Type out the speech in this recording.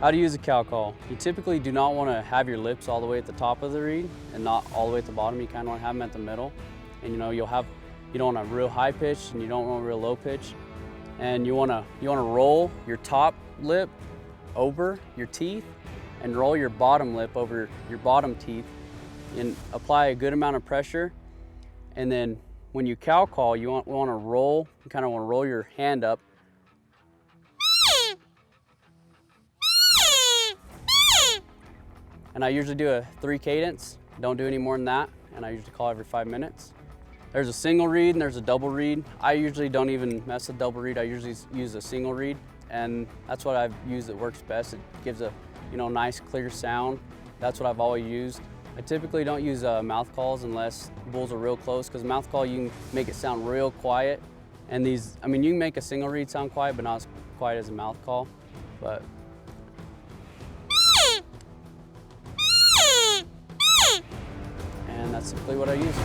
How to use a cow call. You typically do not want to have your lips all the way at the top of the reed and not all the way at the bottom. You kind of want to have them at the middle. And you don't want a real high pitch and you don't want a real low pitch. And you want to roll your top lip over your teeth and roll your bottom lip over your bottom teeth and apply a good amount of pressure. And then when you cow call, you kind of want to roll your hand up. And I usually do a 3 cadence, don't do any more than that, and I usually call every 5 minutes. There's a single reed and there's a double reed. I usually don't even mess with double reed, I usually use a single reed, and that's what I've used that works best. It gives a nice clear sound. That's what I've always used. I typically don't use mouth calls unless bulls are real close, because mouth call you can make it sound real quiet. And you can make a single reed sound quiet, but not as quiet as a mouth call. But and that's simply what I use.